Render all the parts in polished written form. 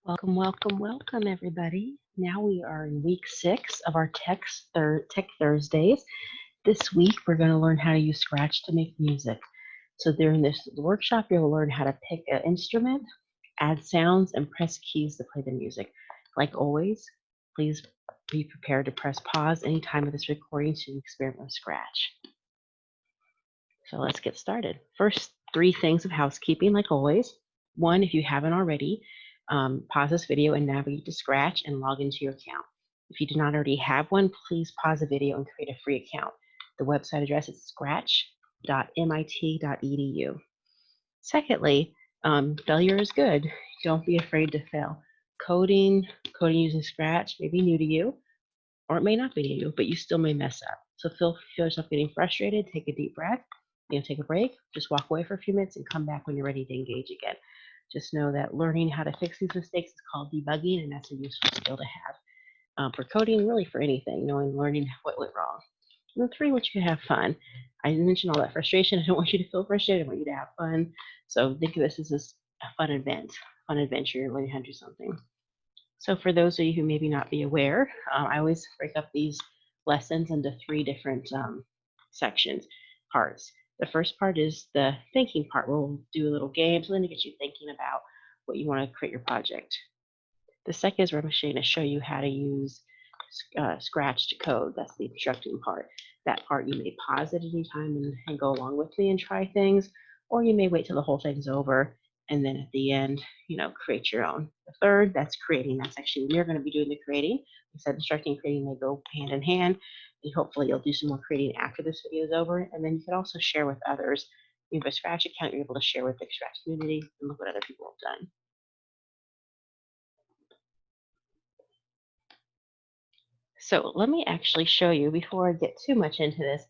Welcome, welcome, welcome, everybody. Now we are in week 6 of our Tech Thursdays. This week, we're going to learn how to use Scratch to make music. So during this workshop, you'll learn how to pick an instrument, add sounds, and press keys to play the music. Like always, please be prepared to press pause any time of this recording to experiment with Scratch. So let's get started. First, 3 things of housekeeping, like always. 1, if you haven't already, pause this video and navigate to Scratch and log into your account. If you do not already have one, please pause the video and create a free account. The website address is scratch.mit.edu. Secondly, failure is good. Don't be afraid to fail. Coding using Scratch may be new to you, or it may not be new to you, but you still may mess up. So feel yourself getting frustrated, take a deep breath, take a break, just walk away for a few minutes and come back when you're ready to engage again. Just know that learning how to fix these mistakes is called debugging, and that's a useful skill to have for coding, really for anything, learning what went wrong. And then 3, want you to have fun. I mentioned all that frustration. I don't want you to feel frustrated. I want you to have fun. So think of this as a fun event, fun adventure. You're learning how to do something. So for those of you who maybe not be aware, I always break up these lessons into 3 different sections, parts. The first part is the thinking part, where we'll do a little game, so then to get you thinking about what you want to create your project. The second is where I'm going to show you how to use Scratch to code. That's the instructing part. That part you may pause at any time and go along with me and try things, or you may wait till the whole thing's over and then at the end, create your own. The third, that's creating. That's actually when you're going to be doing the creating. We said instructing and creating, they go hand in hand. And hopefully you'll do some more creating after this video is over. And then you can also share with others. You have a Scratch account, you're able to share with the Scratch community and look what other people have done. So let me actually show you, before I get too much into this,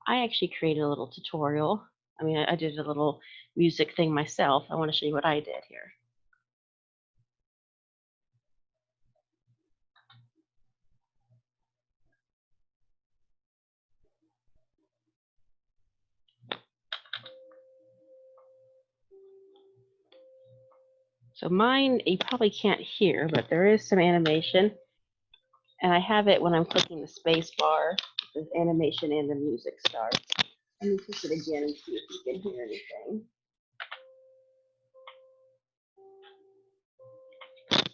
I actually created a little tutorial. I did a little music thing myself. I want to show you what I did here. So mine, you probably can't hear, but there is some animation. And I have it when I'm clicking the space bar, the animation and the music starts. Let me click it again and see if you can hear anything.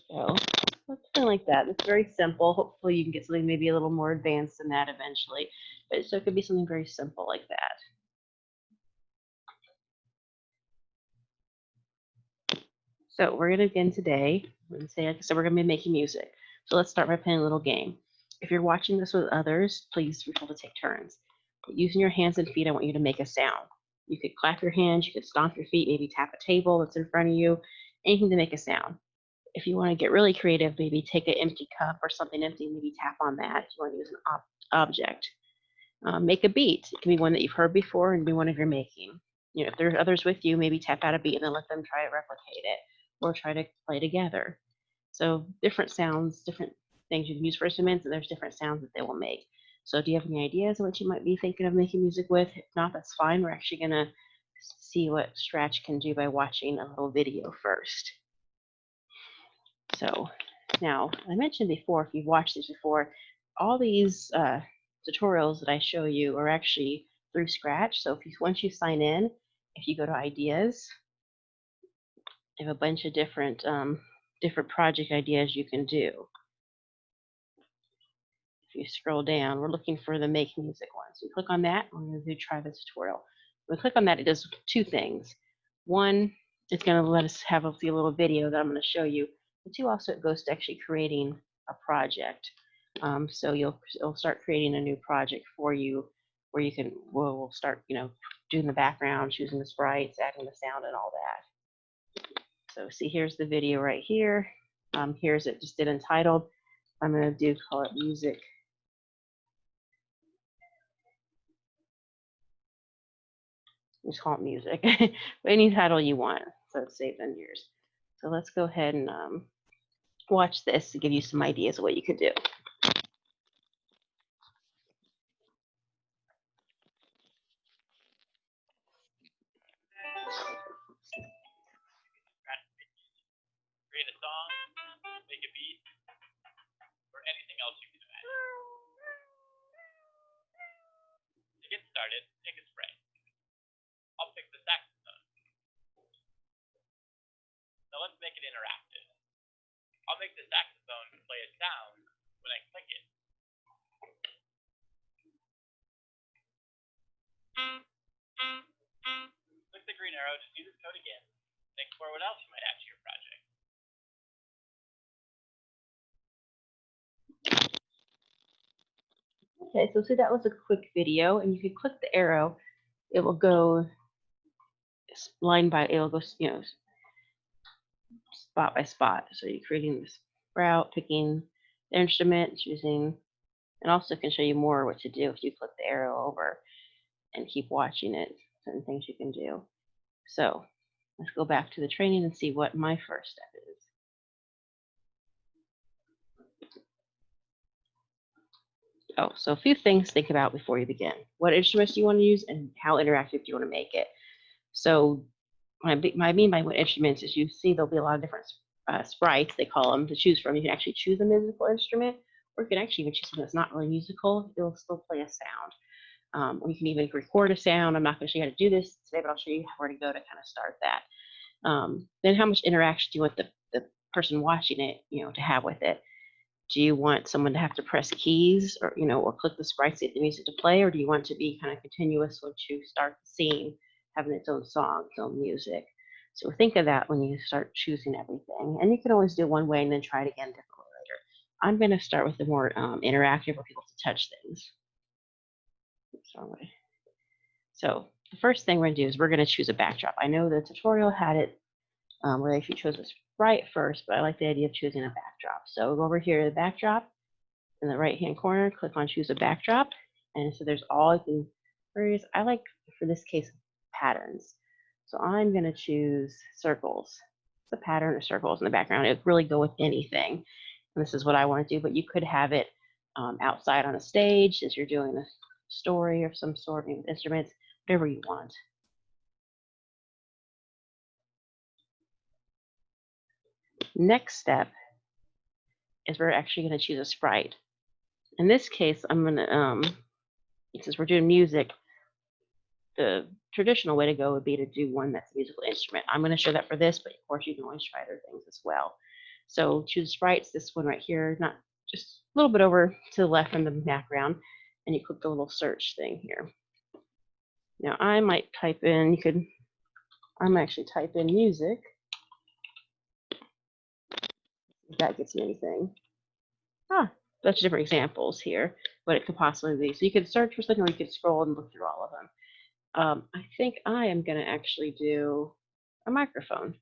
So something like that. It's very simple. Hopefully you can get something maybe a little more advanced than that eventually. But so it could be something very simple like that. So we're gonna begin today. We're we're gonna be making music. So let's start by playing a little game. If you're watching this with others, please be able to take turns. But using your hands and feet, I want you to make a sound. You could clap your hands, you could stomp your feet, maybe tap a table that's in front of you, anything to make a sound. If you want to get really creative, maybe take an empty cup or something empty, maybe tap on that. If you want to use an object. Make a beat. It can be one that you've heard before and be one of your making. If there are others with you, maybe tap out a beat and then let them try to replicate it or try to play together. So different sounds, different things you can use for instruments, and there's different sounds that they will make. So do you have any ideas of what you might be thinking of making music with? If not, that's fine. We're actually going to see what Scratch can do by watching a little video first. So now, I mentioned before, if you've watched these before, all these tutorials that I show you are actually through Scratch. So once you sign in, if you go to ideas, you have a bunch of different project ideas you can do. If you scroll down, we're looking for the make music one. So you click on that, we're going to try this tutorial. When we click on that, it does 2 things. One, it's going to let us have a little video that I'm going to show you. And 2, also it goes to actually creating a project. So it'll start creating a new project for you, where we'll start doing the background, choosing the sprites, adding the sound, and all that. So see, here's the video right here. Here's it, just did Untitled. I'm going to call it music. Just call it music. Any title you want, so it's saved on yours. So let's go ahead and watch this to give you some ideas of what you could do. create a song, make a beat, or anything else you can imagine. To get started, pick a sprite. I'll pick the saxophone. Now let's make it interactive. I'll make the saxophone play a sound when I click it. Click the green arrow to do this code again, and explore what else you might add to your project. Okay, so see, that was a quick video, and you can click the arrow. It will go line by, it will go, spot by spot. So you're creating this route, picking the instrument, choosing, and also can show you more what to do if you click the arrow over and keep watching it, certain things you can do. So let's go back to the training and see what my first step is. Oh, so a few things to think about before you begin. What instruments do you want to use and how interactive do you want to make it? So what I mean by what instruments is you see there'll be a lot of different sprites, they call them, to choose from. You can actually choose a musical instrument, or you can actually even choose something that's not really musical. It'll still play a sound. Or you can even record a sound. I'm not going to show you how to do this today, but I'll show you where to go to kind of start that. Then how much interaction do you want the person watching it, to have with it? Do you want someone to have to press keys or, or click the sprites to get the music to play, or do you want it to be kind of continuous once you start the scene, having its own song, its own music? So think of that when you start choosing everything. And you can always do it one way and then try it again differently later. I'm going to start with the more interactive where people have to touch things. Oops, wrong way. So the first thing we're going to do is we're going to choose a backdrop. I know the tutorial had it where they actually chose a sprite first, but I like the idea of choosing a backdrop. So go over here to the backdrop in the right hand corner, click on choose a backdrop. And so there's all you can various. I like, for this case, patterns. So I'm going to choose circles. It's a pattern of circles in the background. It would really go with anything. And this is what I want to do, but you could have it outside on a stage as you're doing a story of some sort, maybe with instruments, whatever you want. Next step is we're actually going to choose a sprite. In this case, I'm going to, since we're doing music, the traditional way to go would be to do one that's a musical instrument. I'm going to show that for this, but of course you can always try other things as well. So choose sprites, this one right here, not just a little bit over to the left from the background, and you click the little search thing here. Now I might type in, I'm actually type in music. If that gets me anything. Bunch of different examples here, what it could possibly be. So you could search for something, or you could scroll and look through all of them. I think I am going to actually do a microphone.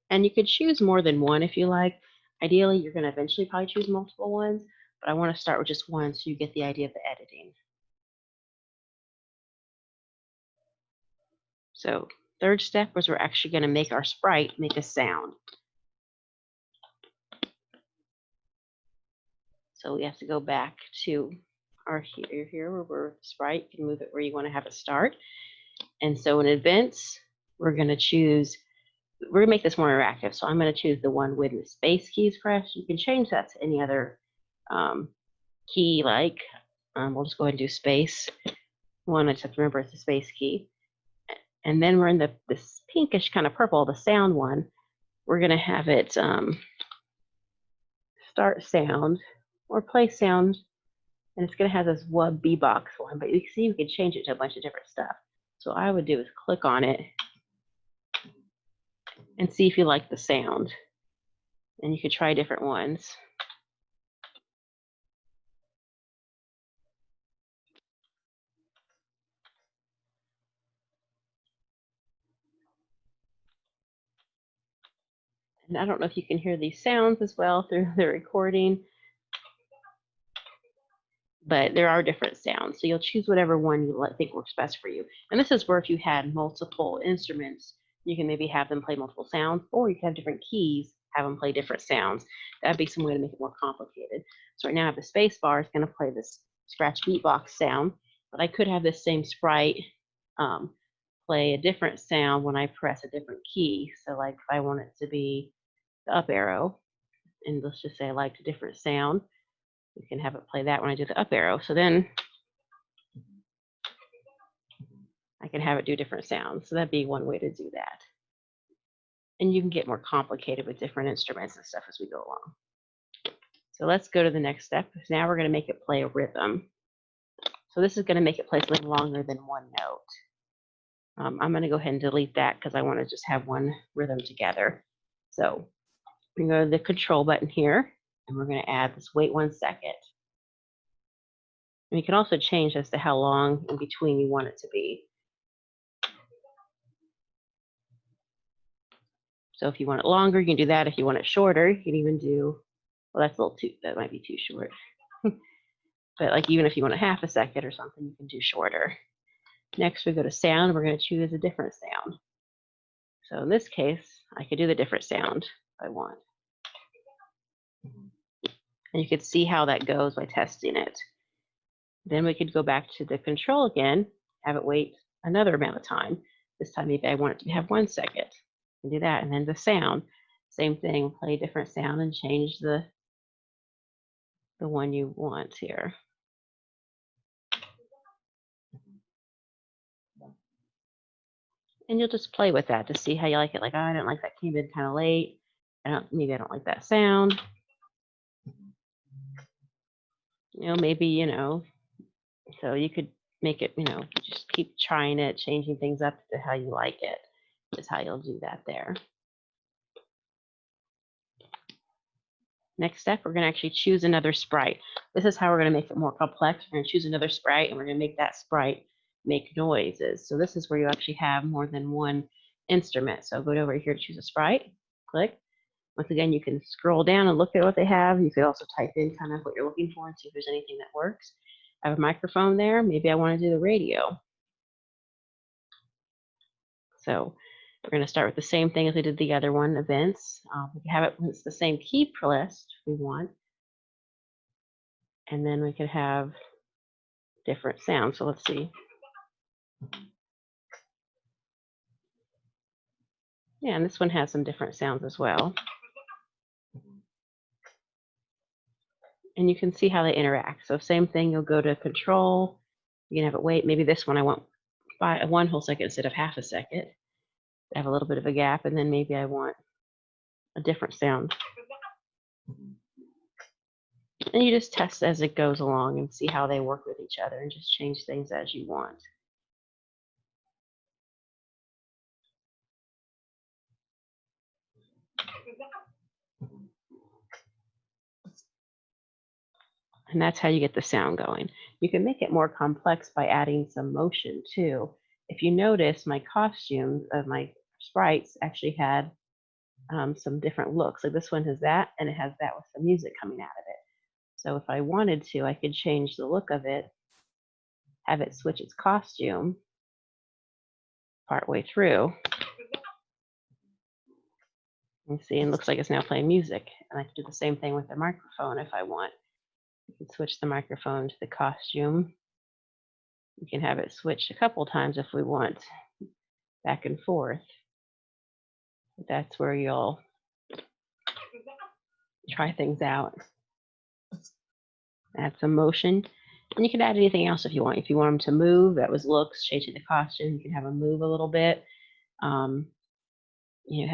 And you could choose more than one if you like. Ideally, you're going to eventually probably choose multiple ones, but I want to start with just one so you get the idea of the editing. So third step was we're actually going to make our sprite make a sound. So we have to go back to our here where we're sprite. You can move it where you want to have it start. And so in events, we're going to make this more interactive. So I'm going to choose the one with the space keys pressed. You can change that to any other key, like we'll just go ahead and do space. One, I just have to remember it's the space key. And then we're in this pinkish kind of purple, the sound one. We're going to have it start sound or play sound. And it's going to have this wub B-box one, but you can see you can change it to a bunch of different stuff. So what I would do is click on it and see if you like the sound. And you could try different ones. And I don't know if you can hear these sounds as well through the recording, but there are different sounds. So you'll choose whatever one you think works best for you. And this is where if you had multiple instruments, you can maybe have them play multiple sounds, or you can have different keys, have them play different sounds. That'd be some way to make it more complicated. So right now I have the space bar is going to play this scratch beatbox sound, but I could have this same sprite play a different sound when I press a different key. So like if I want it to be the up arrow, and let's just say I liked a different sound, we can have it play that when I do the up arrow. So then I can have it do different sounds. So that'd be one way to do that. And you can get more complicated with different instruments and stuff as we go along. So let's go to the next step. Now we're going to make it play a rhythm. So this is going to make it play something longer than one note. I'm going to go ahead and delete that because I want to just have one rhythm together. So we go to the control button here, and we're going to add this wait 1 second. And you can also change as to how long in between you want it to be. So if you want it longer, you can do that. If you want it shorter, you can even do, well, that's a little too, that might be too short. But like even if you want a half a second or something, you can do shorter. Next, we go to sound. We're going to choose a different sound. So in this case, I could do the different sound if I want. And you could see how that goes by testing it. Then we could go back to the control again, have it wait another amount of time. This time maybe I want it to have 1 second. And do that. And then the sound, same thing, play a different sound and change the one you want here. And you'll just play with that to see how you like it. Like, oh, I don't like that came in kind of late. Maybe I don't like that sound. Maybe, so you could make it, just keep trying it, changing things up to how you like it. Is how you'll do that there. Next step, we're going to actually choose another sprite. This is how we're going to make it more complex. We're going to choose another sprite, and we're going to make that sprite make noises. So this is where you actually have more than one instrument. So go over here to choose a sprite, click. Once again, you can scroll down and look at what they have. You could also type in kind of what you're looking for and see if there's anything that works. I have a microphone there. Maybe I want to do the radio. So we're going to start with the same thing as we did the other one, events. We can have it when it's the same key list if we want. And then we could have different sounds. So let's see. Yeah, and this one has some different sounds as well. And you can see how they interact. So same thing, you'll go to control. You can have it wait. Maybe this one I want 1 whole second instead of half a second. I have a little bit of a gap, and then maybe I want a different sound. And you just test as it goes along and see how they work with each other and just change things as you want. And that's how you get the sound going. You can make it more complex by adding some motion too. If you notice, my costumes of my sprites actually had some different looks. Like this one has that, and it has that with some music coming out of it. So if I wanted to, I could change the look of it, have it switch its costume partway through. You see, and it looks like it's now playing music. And I can do the same thing with the microphone if I want. You can switch the microphone to the costume. You can have it switch a couple times if we want, back and forth. But that's where you'll try things out. Add some motion. And you can add anything else if you want. If you want them to move, that was looks, changing the costume. You can have them move a little bit. Have them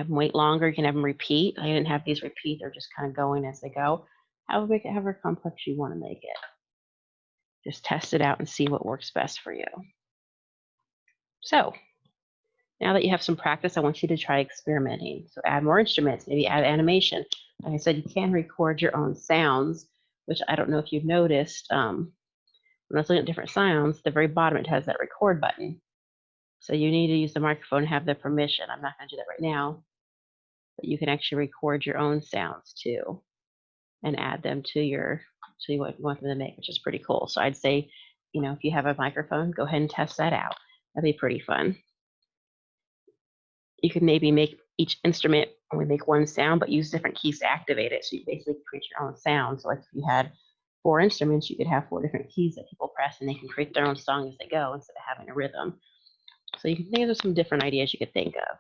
wait longer. You can have them repeat. I didn't have these repeat. They're just kind of going as they go. However complex you want to make it. Just test it out and see what works best for you. So now that you have some practice, I want you to try experimenting. So add more instruments, maybe add animation. Like I said, you can record your own sounds, which I don't know if you've noticed. When I was looking at different sounds, the very bottom, it has that record button. So you need to use the microphone and have the permission. I'm not going to do that right now, but you can actually record your own sounds too and add them to what you want them to make, which is pretty cool. So I'd say, if you have a microphone, go ahead and test that out. That'd be pretty fun. You could maybe make each instrument only make one sound, but use different keys to activate it. So you basically create your own sound. So like if you had 4 instruments, you could have 4 different keys that people press and they can create their own song as they go instead of having a rhythm. So you can think of some different ideas you could think of.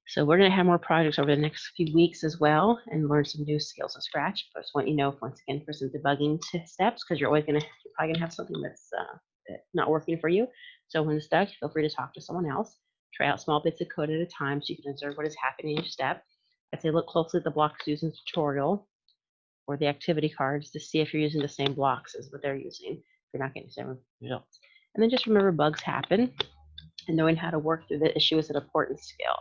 So we're going to have more projects over the next few weeks as well and learn some new skills in Scratch. But I just want you to know, once again, for some debugging steps, because you're probably going to have something that's not working for you. So when it's stuck, feel free to talk to someone else. Try out small bits of code at a time so you can observe what is happening in each step. I'd say look closely at the blocks used in the tutorial or the activity cards to see if you're using the same blocks as what they're using, if you're not getting the same results. And then just remember, bugs happen, and knowing how to work through the issue is an important skill.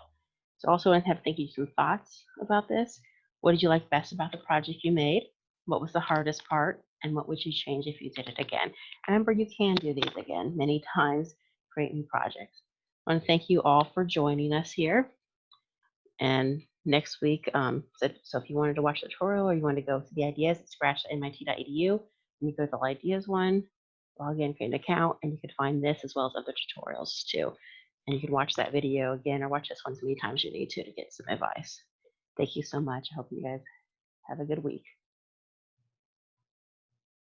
So also I have thinking some thoughts about this. What did you like best about the project you made? What was the hardest part? And what would you change if you did it again? Remember, you can do these again many times, create new projects. I want to thank you all for joining us here. And next week, so if you wanted to watch the tutorial or you want to go to the ideas at scratch.mit.edu, and you go to the ideas one, log in, create an account, and you can find this as well as other tutorials too. And you can watch that video again or watch this one as many times you need to get some advice. Thank you so much. I hope you guys have a good week.